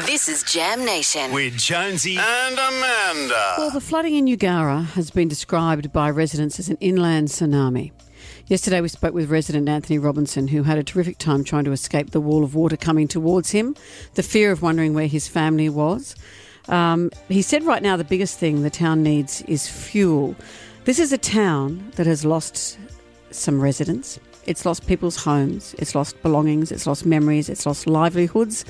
This is Jam Nation with Jonesy and Amanda. Well, the flooding in Eugowra has been described by residents as an inland tsunami. Yesterday we spoke with resident Anthony Robinson, who had a terrific time trying to escape the wall of water coming towards him, the fear of wondering where his family was. He said right now the biggest thing the town needs is fuel. This is a town that has lost some residents. It's lost people's homes. It's lost belongings. It's lost memories. It's lost livelihoods.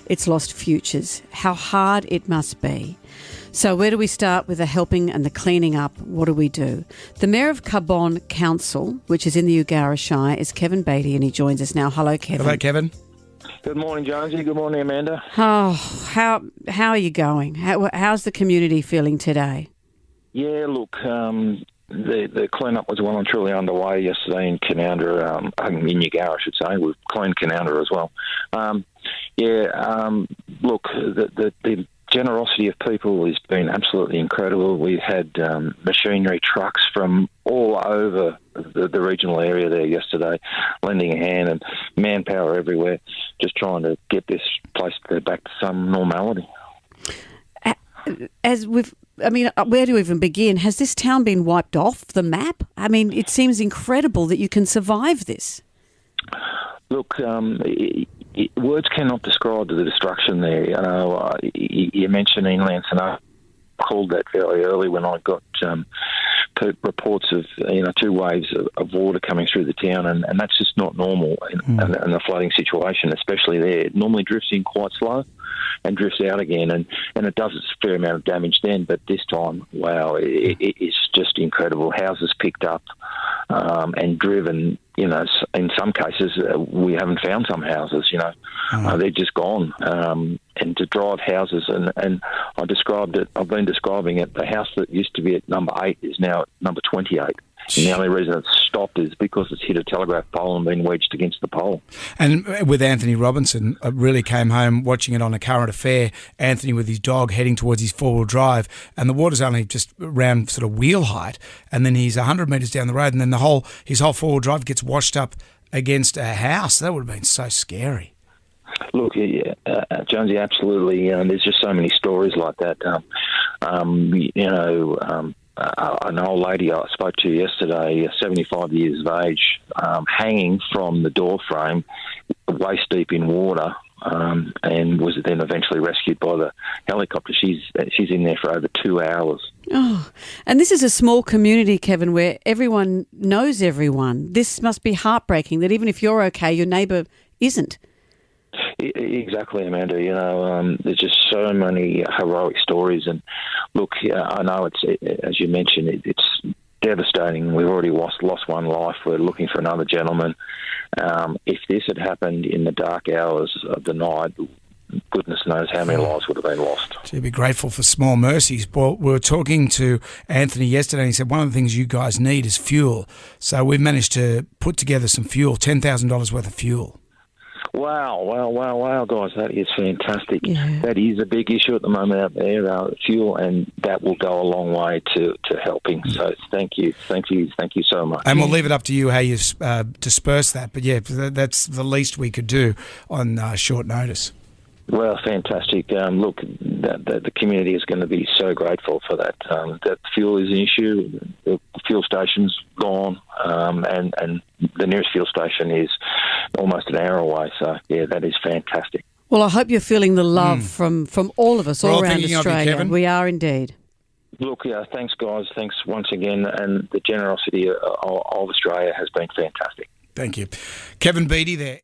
It's lost futures. How hard it must be. So where do we start with the helping and the cleaning up? What do we do? The Mayor of Cabonne Council, which is in the Eugowra Shire, is Kevin Beatty, and he joins us now. Hello, Kevin. Hello, Kevin. Good morning, Jonesy. Good morning, Amanda. Oh, how are you going? How's the community feeling today? Yeah, look, the clean-up was well and truly underway yesterday in Canowra, in Eugowra, I should say. We've cleaned Canowra as well. Look, the generosity of people has been absolutely incredible. We've had machinery trucks from all over the regional area there yesterday, lending a hand, and manpower everywhere, just trying to get this place back to some normality. Where do we even begin? Has this town been wiped off the map? I mean, it seems incredible that you can survive this. Look, words cannot describe the destruction there. You mentioned inland tsunami. I called that very early when I got reports of 2 waves of water coming through the town, and that's just not normal in a flooding situation, especially there. It normally drifts in quite slow and drifts out again, and it does a fair amount of damage then, but this time, wow, it's just incredible. Houses picked up and driven. In some cases, we haven't found some houses, they're just gone. And to drive houses, and I've been describing it, the house that used to be at number 8 is now at number 28. And the only reason it's stopped is because it's hit a telegraph pole and been wedged against the pole. And with Anthony Robinson, I really came home watching it on A Current Affair, Anthony with his dog heading towards his four-wheel drive, and the water's only just around sort of wheel height, and then he's 100 metres down the road, and then his whole four-wheel drive gets washed up against a house. That would have been so scary. Look, Jonesy, absolutely. There's just so many stories like that. An old lady I spoke to yesterday, 75 years of age, hanging from the door frame, waist deep in water, and was then eventually rescued by the helicopter. She's in there for over 2 hours. Oh, and this is a small community, Kevin, where everyone knows everyone. This must be heartbreaking that even if you're okay, your neighbour isn't. Exactly, Amanda. There's just so many heroic stories, and look, I know it's, as you mentioned, it's devastating. We've already lost one life. We're looking for another gentleman. If this had happened in the dark hours of the night, goodness knows how many lives would have been lost. So you'd be grateful for small mercies. Well, we were talking to Anthony yesterday, and he said one of the things you guys need is fuel. So we've managed to put together some fuel, $10,000 worth of fuel. Wow, guys, that is fantastic. Yeah. That is a big issue at the moment out there, fuel, and that will go a long way to helping. So thank you so much. And we'll leave it up to you how you disperse that. But yeah, that's the least we could do on short notice. Well, fantastic. Look, the community is going to be so grateful for that. That fuel is an issue. The fuel station's gone, and the nearest fuel station is almost an hour away. So, yeah, that is fantastic. Well, I hope you're feeling the love from all of us all around Australia. Kevin. We are indeed. Look, thanks, guys. Thanks once again. And the generosity of Australia has been fantastic. Thank you. Kevin Beatty there.